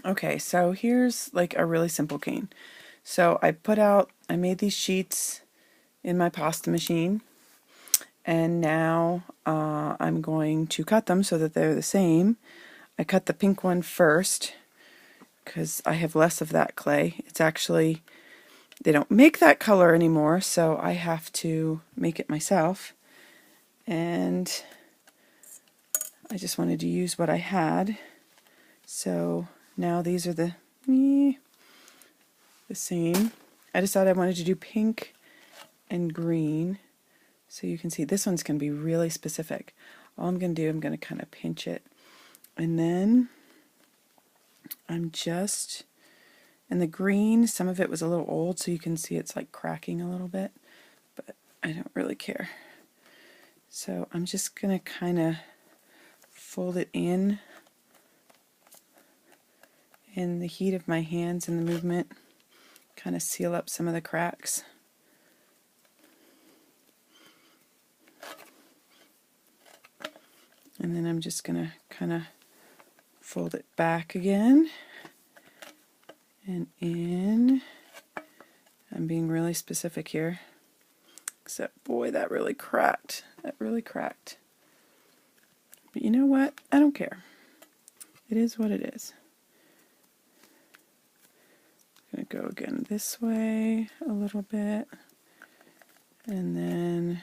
Okay, so here's like a really simple cane. So I made these sheets in my pasta machine, and now I'm going to cut them so that they're the same. I cut the pink one first because I have less of that clay. It's actually, they don't make that color anymore, so I have to make it myself. And I just wanted to use what I had. So now these are the same. I decided I wanted to do pink and green. So you can see this one's going to be really specific. All I'm going to do, I'm going to kind of pinch it. And then and the green, some of it was a little old, so you can see it's like cracking a little bit, but I don't really care. So I'm just going to kind of fold it in the heat of my hands and the movement, kind of seal up some of the cracks. And then I'm just going to kind of fold it back again and in. I'm being really specific here. Except, boy, that really cracked. That really cracked. But you know what? I don't care. It is what it is. I'm going to go again this way a little bit. And then,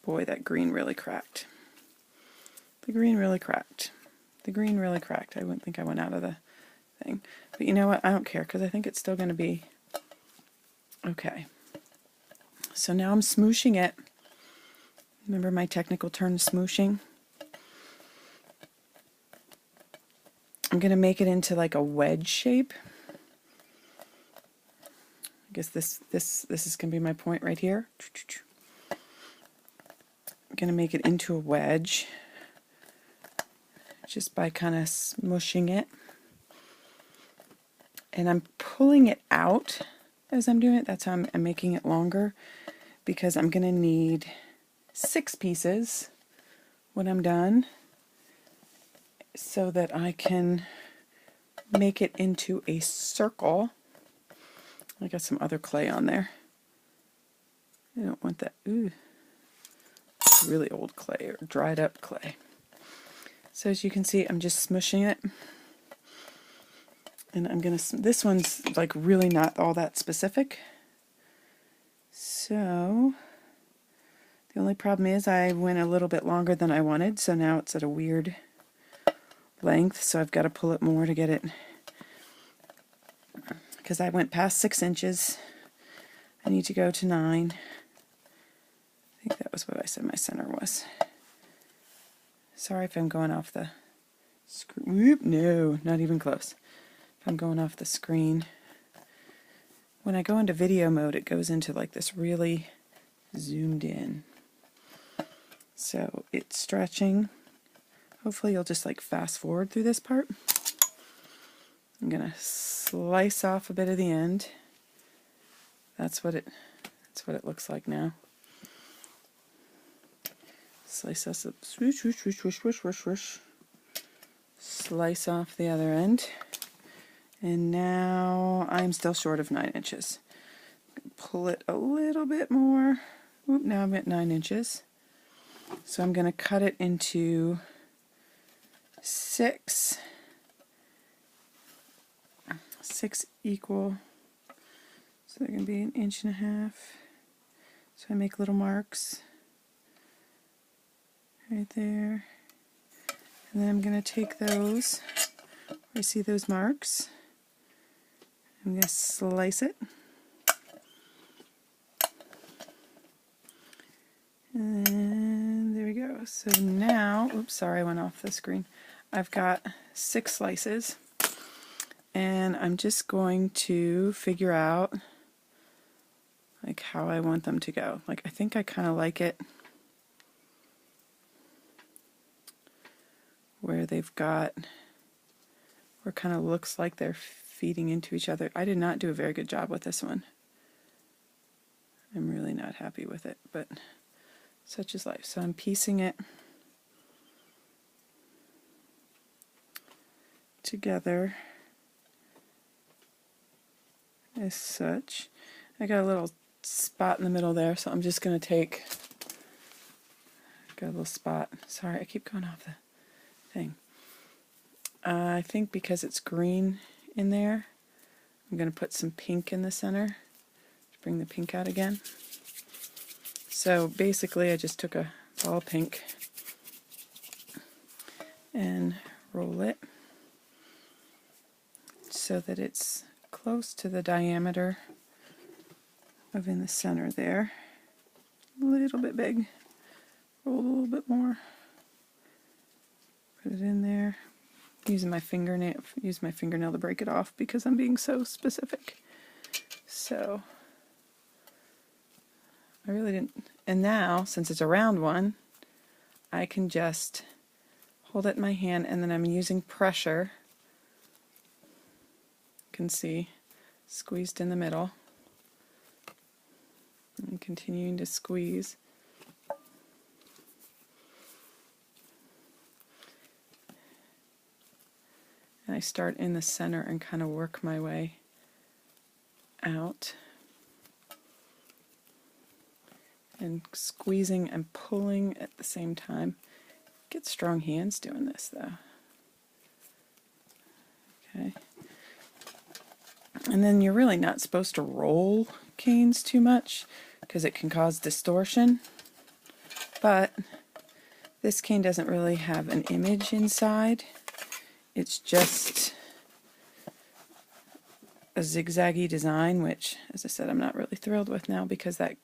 boy, that green really cracked. The green really cracked. The green really cracked. I wouldn't think I went out of the thing. But you know what? I don't care because I think it's still going to be okay. So now I'm smooshing it. Remember my technical term, smooshing? I'm going to make it into like a wedge shape. I guess this is going to be my point right here. I'm going to make it into a wedge just by kind of smushing it. And I'm pulling it out as I'm doing it. That's how I'm making it longer, because I'm going to need 6 pieces when I'm done so that I can make it into a circle. I got some other clay on there. I don't want that. Ooh, really old clay or dried up clay. So as you can see, I'm just smushing it. And I'm going to, this one's like really not all that specific. So the only problem is I went a little bit longer than I wanted, so now it's at a weird length, so I've got to pull it more to get it, because I went past 6 inches. I need to go to 9. I think that was what I said my center was. Sorry if I'm going off the screen. Whoop, no, not even close. If I'm going off the screen. When I go into video mode, it goes into like this really zoomed in. So it's stretching. Hopefully you'll just like fast forward through this part. I'm going to slice off a bit of the end. That's what it looks like now. Slice us up, swoosh, swoosh, swoosh, swoosh, swoosh, swoosh, swoosh. Slice off the other end. And now I'm still short of 9 inches. Pull it a little bit more. Oop, now I'm at 9 inches. So I'm going to cut it into 6 equal. So they're going to be 1.5 inches. So I make little marks right there. And then I'm going to take those, where I see those marks. I'm going to slice it. And there we go. So now, oops, sorry, I went off the screen. I've got 6 slices. And I'm just going to figure out like how I want them to go. Like, I think I kind of like it where they've got, where it kind of looks like they're feeding into each other. I did not do a very good job with this one. I'm really not happy with it, but such is life. So I'm piecing it together as such. I got a little spot in the middle there, so I'm just going to take, got a little spot. Sorry, I keep going off the thing. I think because it's green in there, I'm going to put some pink in the center to bring the pink out again. So basically I just took a ball of pink and roll it so that it's close to the diameter of in the center there. A little bit big. Roll a little bit more. Put it in there. Using my fingernail, use my fingernail to break it off because I'm being so specific. So I really didn't. And now, since it's a round one, I can just hold it in my hand, and then I'm using pressure. You can see squeezed in the middle. And continuing to squeeze. And I start in the center and kind of work my way out. And squeezing and pulling at the same time. Get strong hands doing this though. Okay. And then you're really not supposed to roll canes too much because it can cause distortion. But this cane doesn't really have an image inside. It's just a zigzaggy design, which, as I said, I'm not really thrilled with now because that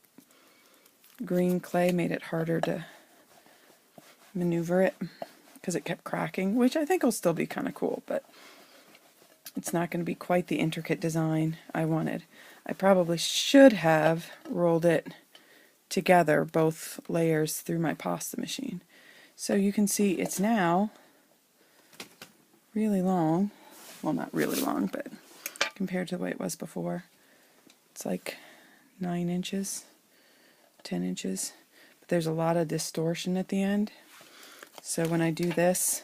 green clay made it harder to maneuver it because it kept cracking, which I think will still be kind of cool, but it's not going to be quite the intricate design I wanted. I probably should have rolled it together, both layers, through my pasta machine. So you can see it's now really long. Well, not really long, but compared to the way it was before, it's like 9 inches, 10 inches. But there's a lot of distortion at the end. So when I do this,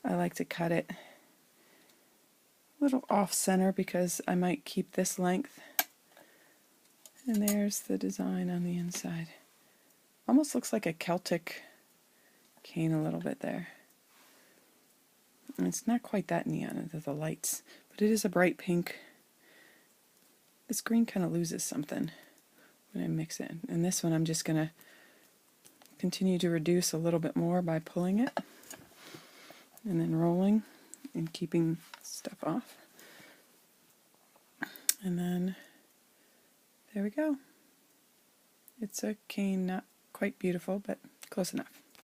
I like to cut it a little off center because I might keep this length. And there's the design on the inside. Almost looks like a Celtic cane a little bit there. And it's not quite that neon, the lights, but it is a bright pink. This green kind of loses something when I mix it. And this one I'm just going to continue to reduce a little bit more by pulling it and then rolling and keeping stuff off. And then there we go. It's a cane, not quite beautiful, but close enough.